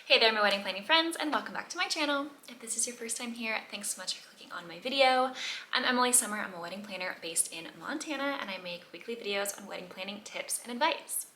Hey there, my wedding planning friends, and welcome back to my channel. If this is your first time here, thanks so much for clicking on my video. I'm Emily Summer. I'm a wedding planner based in Montana, and I make weekly videos on wedding planning tips and advice.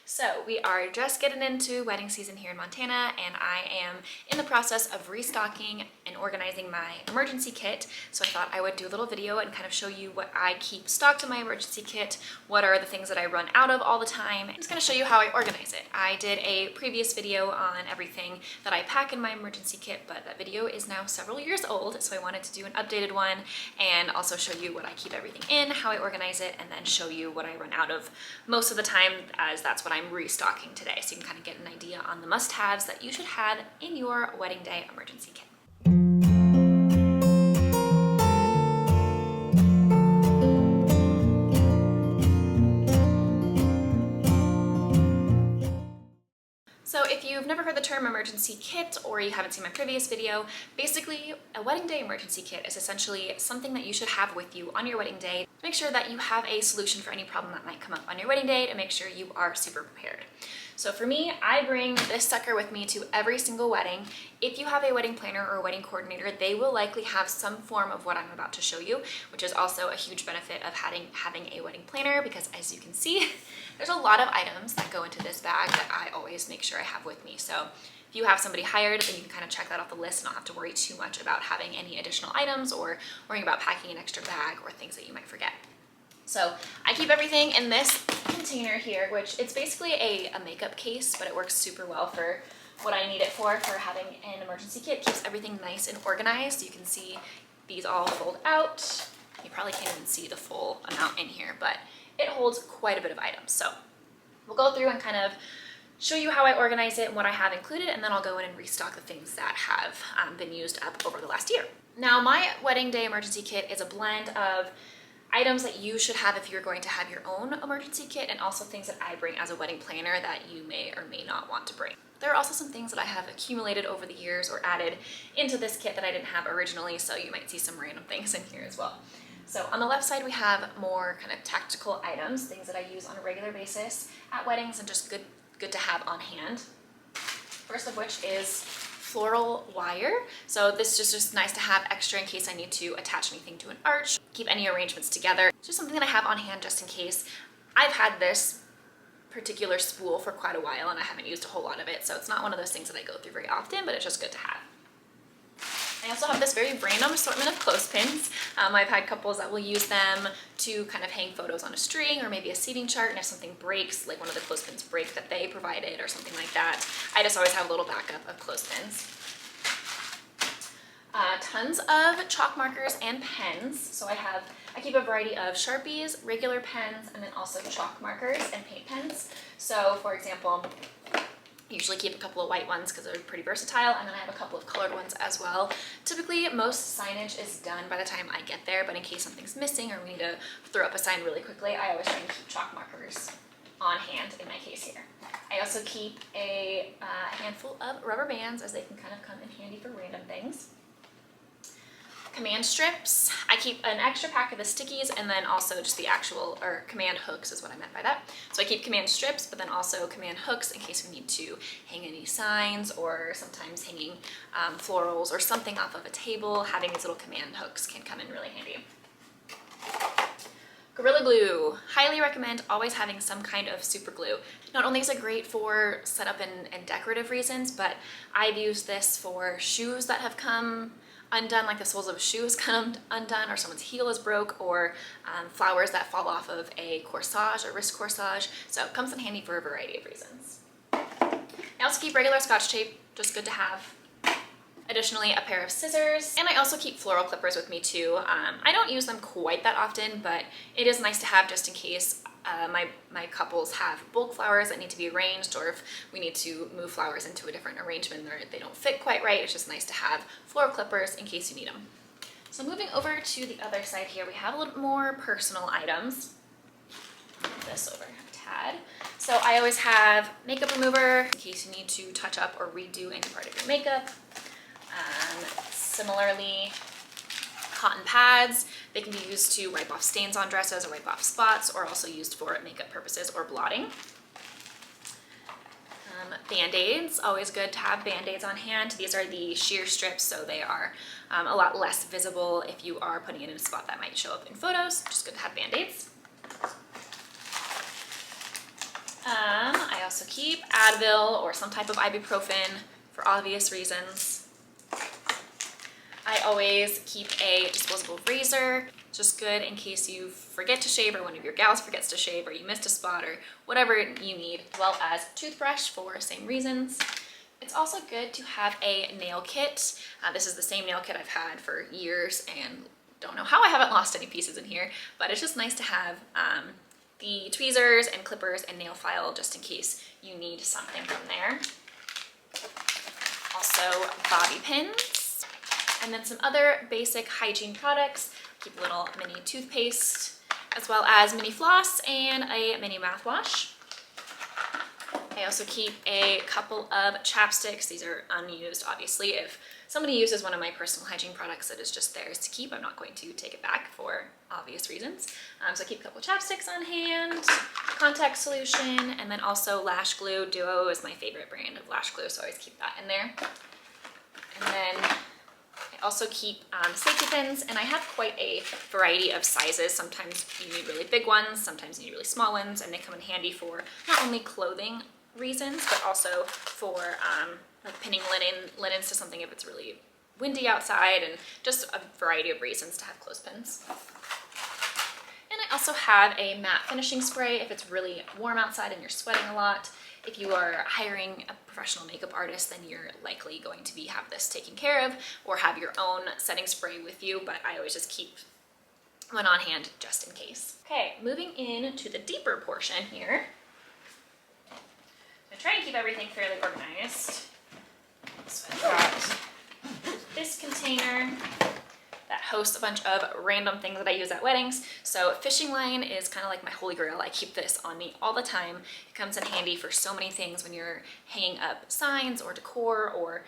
So we are just getting into wedding season here in Montana, and I am in the process of restocking and organizing my emergency kit. So I thought I would do a little video and kind of show you what I keep stocked in my emergency kit, what are the things that I run out of all the time. I'm just gonna show you how I organize it. I did a previous video on everything that I pack in my emergency kit, but that video is now several years old, so I wanted to do an updated one and also show you what I keep everything in, how I organize it, and then show you what I run out of most of the time, as that's what I'm restocking today, so you can kind of get an idea on the must-haves that you should have in your wedding day emergency kit. So if you've never heard the term emergency kit, or you haven't seen my previous video, basically a wedding day emergency kit is essentially something that you should have with you on your wedding day to make sure that you have a solution for any problem that might come up on your wedding day, to make sure you are super prepared. So for me, I bring this sucker with me to every single wedding. If you have a wedding planner or a wedding coordinator, they will likely have some form of what I'm about to show you, which is also a huge benefit of having a wedding planner, because as you can see, there's a lot of items that go into this bag that I always make sure I have with me. So if you have somebody hired, then you can kind of check that off the list and not have to worry too much about having any additional items or worrying about packing an extra bag or things that you might forget. So I keep everything in this container here, which it's basically a makeup case, but it works super well for what I need it for having an emergency kit. It keeps everything nice and organized. You can see these all fold out. You probably can't even see the full amount in here, but it holds quite a bit of items. So we'll go through and kind of show you how I organize it and what I have included, and then I'll go in and restock the things that have been used up over the last year. Now, my wedding day emergency kit is a blend of items that you should have if you're going to have your own emergency kit, and also things that I bring as a wedding planner that you may or may not want to bring. There are also some things that I have accumulated over the years or added into this kit that I didn't have originally, so you might see some random things in here as well. So on the left side, we have more kind of tactical items, things that I use on a regular basis at weddings and just good to have on hand. First of which is floral wire. So this is just nice to have extra in case I need to attach anything to an arch, keep any arrangements together. It's just something that I have on hand just in case. I've had this particular spool for quite a while and I haven't used a whole lot of it, so it's not one of those things that I go through very often, but it's just good to have. I also have this very random assortment of clothespins. I've had couples that will use them to kind of hang photos on a string or maybe a seating chart, and if something breaks, like one of the clothespins break that they provided or something like that, I just always have a little backup of clothespins. Tons of chalk markers and pens. So I keep a variety of Sharpies, regular pens, and then also chalk markers and paint pens. So for example, I usually keep a couple of white ones because they're pretty versatile, and then I have a couple of colored ones as well. Typically, most signage is done by the time I get there, but in case something's missing or we need to throw up a sign really quickly, I always try to keep chalk markers on hand in my case here. I also keep a handful of rubber bands, as they can kind of come in handy for random things. Command strips. I keep an extra pack of the stickies, and then also just the actual, or command hooks is what I meant by that. So I keep command strips, but then also command hooks in case we need to hang any signs, or sometimes hanging florals or something off of a table. Having these little command hooks can come in really handy. Gorilla Glue. Highly recommend always having some kind of super glue. Not only is it great for setup and decorative reasons, but I've used this for shoes that have come undone, like the soles of a shoe has come undone, or someone's heel is broke, or flowers that fall off of a corsage or wrist corsage. So it comes in handy for a variety of reasons. I also keep regular Scotch tape, just good to have. Additionally, a pair of scissors, and I also keep floral clippers with me too. I don't use them quite that often, but it is nice to have just in case my couples have bulk flowers that need to be arranged, or if we need to move flowers into a different arrangement or they don't fit quite right. It's just nice to have floral clippers in case you need them. So moving over to the other side here, we have a little more personal items. I'll move this over a tad. So I always have makeup remover in case you need to touch up or redo any part of your makeup. Similarly, cotton pads. They can be used to wipe off stains on dresses or wipe off spots, or also used for makeup purposes or blotting. Band-Aids, always good to have Band-Aids on hand. These are the shear strips, so they are a lot less visible if you are putting it in a spot that might show up in photos. Just good to have Band-Aids. I also keep Advil or some type of ibuprofen for obvious reasons. I always keep a disposable razor, just good in case you forget to shave or one of your gals forgets to shave or you missed a spot or whatever you need, as well as toothbrush for same reasons. It's also good to have a nail kit. This is the same nail kit I've had for years and don't know how I haven't lost any pieces in here, but it's just nice to have the tweezers and clippers and nail file just in case you need something from there. Also bobby pins, and then some other basic hygiene products. Keep a little mini toothpaste, as well as mini floss and a mini mouthwash. I also keep a couple of chapsticks. These are unused, obviously. If somebody uses one of my personal hygiene products that is just theirs to keep, I'm not going to take it back for obvious reasons. So I keep a couple chapsticks on hand, contact solution, and then also lash glue. Duo is my favorite brand of lash glue, so I always keep that in there. And then I also keep safety pins, and I have quite a variety of sizes. Sometimes you need really big ones, sometimes you need really small ones, and they come in handy for not only clothing reasons, but also for like pinning linens to something if it's really windy outside, and just a variety of reasons to have clothespins. And I also have a matte finishing spray if it's really warm outside and you're sweating a lot. If you are hiring a professional makeup artist, then you're likely going to have this taken care of or have your own setting spray with you, but I always just keep one on hand just in case. Okay, moving into the deeper portion here. I try and keep everything fairly organized. So I've got this container that hosts a bunch of random things that I use at weddings. So fishing line is kind of like my holy grail. I keep this on me all the time. It comes in handy for so many things when you're hanging up signs or decor or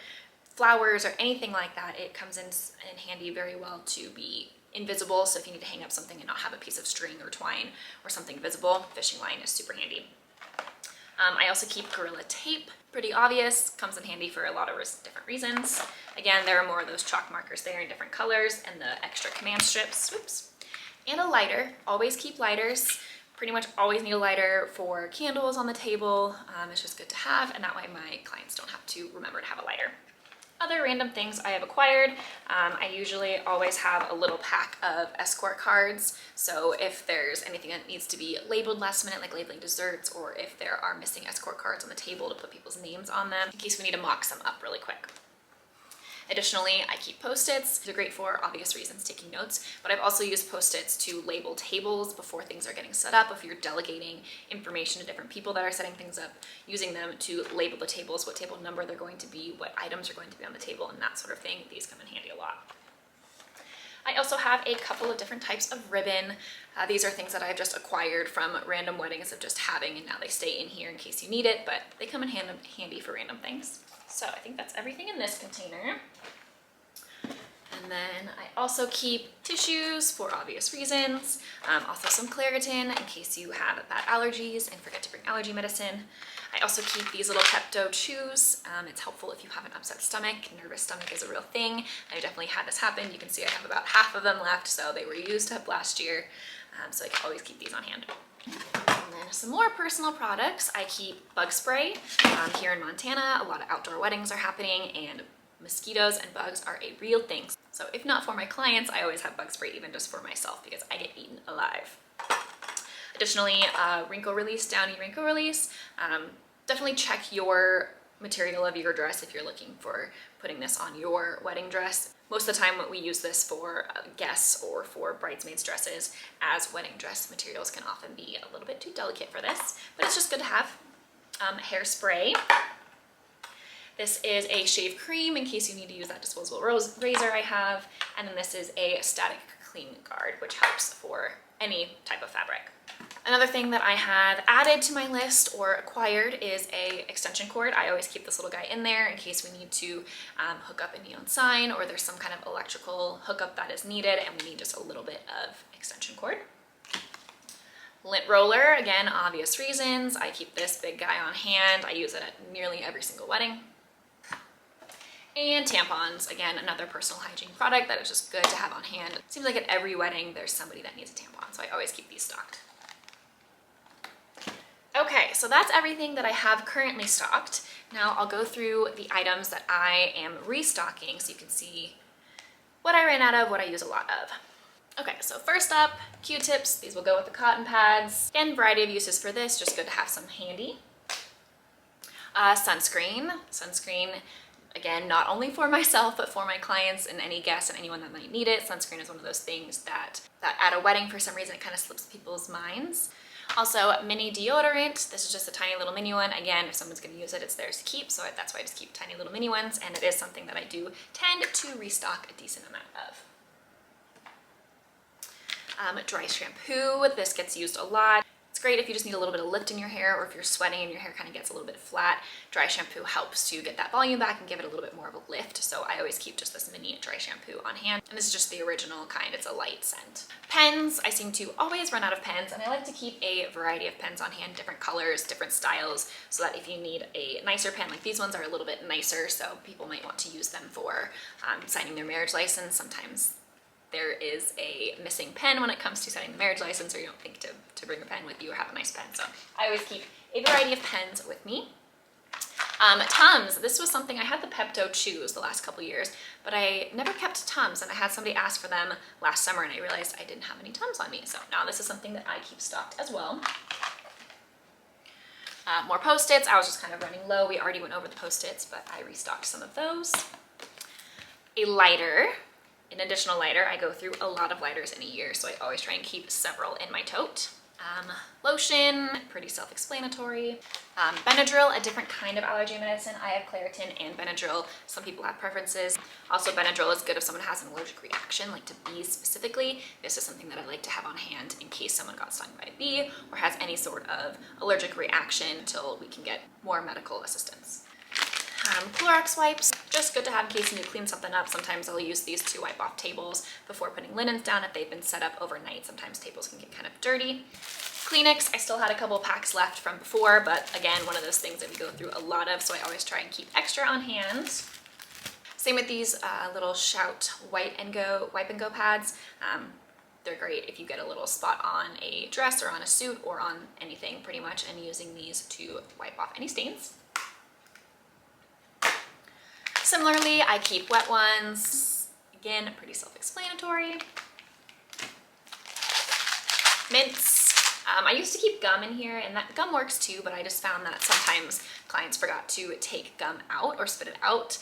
flowers or anything like that. It comes in handy very well to be invisible. So if you need to hang up something and not have a piece of string or twine or something visible, fishing line is super handy. I also keep Gorilla Tape, pretty obvious, comes in handy for a lot of different reasons. Again, there are more of those chalk markers there in different colors and the extra command strips, oops. And a lighter, always keep lighters. Pretty much always need a lighter for candles on the table. It's just good to have, and that way my clients don't have to remember to have a lighter. Other random things I have acquired, I usually always have a little pack of escort cards. So if there's anything that needs to be labeled last minute, like labeling desserts, or if there are missing escort cards on the table to put people's names on them, in case we need to mock some up really quick. Additionally, I keep Post-its. They're great for obvious reasons, taking notes, but I've also used Post-its to label tables before things are getting set up. If you're delegating information to different people that are setting things up, using them to label the tables, what table number they're going to be, what items are going to be on the table, and that sort of thing. These come in handy a lot. I also have a couple of different types of ribbon. These are things that I've just acquired from random weddings of just having, and now they stay in here in case you need it, but they come in handy for random things. So I think that's everything in this container. And then I also keep tissues for obvious reasons, also some Claritin in case you have bad allergies and forget to bring allergy medicine. I also keep these little Pepto chews. It's helpful if you have an upset stomach. Nervous stomach is a real thing. I definitely had this happen. You can see I have about half of them left, so they were used up last year. So I can always keep these on hand. And then some more personal products. I keep bug spray. Here in Montana, a lot of outdoor weddings are happening, and mosquitoes and bugs are a real thing. So if not for my clients, I always have bug spray, even just for myself, because I get eaten alive. Additionally, wrinkle release, downy wrinkle release. Definitely check your material of your dress if you're looking for putting this on your wedding dress. Most of the time we use this for guests or for bridesmaids dresses, as wedding dress materials can often be a little bit too delicate for this, but it's just good to have. Hairspray. This is a shave cream in case you need to use that disposable razor I have, and then this is a static clean guard, which helps for any type of fabric. Another thing that I have added to my list or acquired is a extension cord. I always keep this little guy in there in case we need to hook up a neon sign, or there's some kind of electrical hookup that is needed and we need just a little bit of extension cord. Lint roller, again, obvious reasons. I keep this big guy on hand. I use it at nearly every single wedding. And tampons, again, another personal hygiene product that is just good to have on hand. It seems like at every wedding there's somebody that needs a tampon, so I always keep these stocked. Okay, so that's everything that I have currently stocked. Now I'll go through the items that I am restocking so you can see what I ran out of, what I use a lot of. Okay, so first up, Q-tips. These will go with the cotton pads. Again, variety of uses for this, just good to have some handy. Sunscreen. Sunscreen, again, not only for myself, but for my clients and any guests and anyone that might need it. Sunscreen is one of those things that at a wedding, for some reason, it kind of slips people's minds. Also, mini deodorant. This is just a tiny little mini one. Again, if someone's going to use it, it's theirs to keep, so that's why I just keep tiny little mini ones, and it is something that I do tend to restock a decent amount of. Dry shampoo. This gets used a lot. It's great if you just need a little bit of lift in your hair, or if you're sweating and your hair kind of gets a little bit flat. Dry shampoo helps to get that volume back and give it a little bit more of a lift, so I always keep just this mini dry shampoo on hand. And this is just the original kind. It's a light scent. Pens. I seem to always run out of pens, and I like to keep a variety of pens on hand, different colors, different styles, so that if you need a nicer pen, like these ones are a little bit nicer, so people might want to use them for signing their marriage license. Sometimes there is a missing pen when it comes to signing the marriage license, or you don't think to bring a pen with you or have a nice pen. So I always keep a variety of pens with me. Tums. This was something, I had the Pepto Chews the last couple years, but I never kept Tums, and I had somebody ask for them last summer, and I realized I didn't have any Tums on me. So now this is something that I keep stocked as well. More Post-its. I was just kind of running low. We already went over the Post-its, but I restocked some of those. A lighter. An additional lighter. I go through a lot of lighters in a year, so I always try and keep several in my tote. Lotion, pretty self-explanatory. Benadryl, a different kind of allergy medicine. I have Claritin and Benadryl. Some people have preferences. Also, Benadryl is good if someone has an allergic reaction, like to bees specifically. This is something that I like to have on hand in case someone got stung by a bee or has any sort of allergic reaction until we can get more medical assistance. Clorox wipes, just good to have in case you need to clean something up. Sometimes I'll use these to wipe off tables before putting linens down if they've been set up overnight. Sometimes tables can get kind of dirty. Kleenex, I still had a couple packs left from before, but again, one of those things that we go through a lot of, so I always try and keep extra on hand. Same with these little Shout Wipe and Go pads. They're great if you get a little spot on a dress or on a suit or on anything pretty much, and using these to wipe off any stains. Similarly, I keep wet ones. Again, pretty self-explanatory. Mints. I used to keep gum in here, and that gum works too, but I just found that sometimes clients forgot to take gum out or spit it out,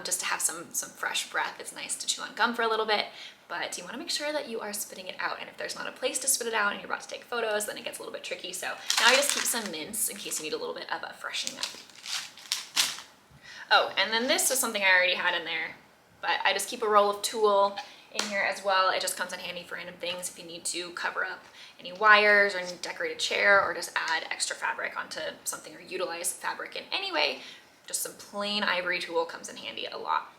just to have some fresh breath. It's nice to chew on gum for a little bit, but you want to make sure that you are spitting it out, and if there's not a place to spit it out and you're about to take photos, then it gets a little bit tricky. So now I just keep some mints in case you need a little bit of a freshening up. Oh, and then this is something I already had in there, but I just keep a roll of tulle in here as well. It just comes in handy for random things if you need to cover up any wires or decorate a chair, or just add extra fabric onto something, or utilize fabric in any way. Just some plain ivory tulle comes in handy a lot.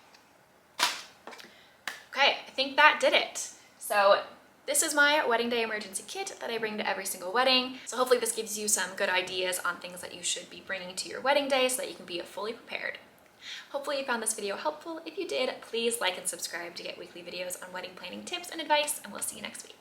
Okay, I think that did it. So this is my wedding day emergency kit that I bring to every single wedding. So hopefully this gives you some good ideas on things that you should be bringing to your wedding day so that you can be fully prepared. Hopefully you found this video helpful. If you did, please like and subscribe to get weekly videos on wedding planning tips and advice, and we'll see you next week.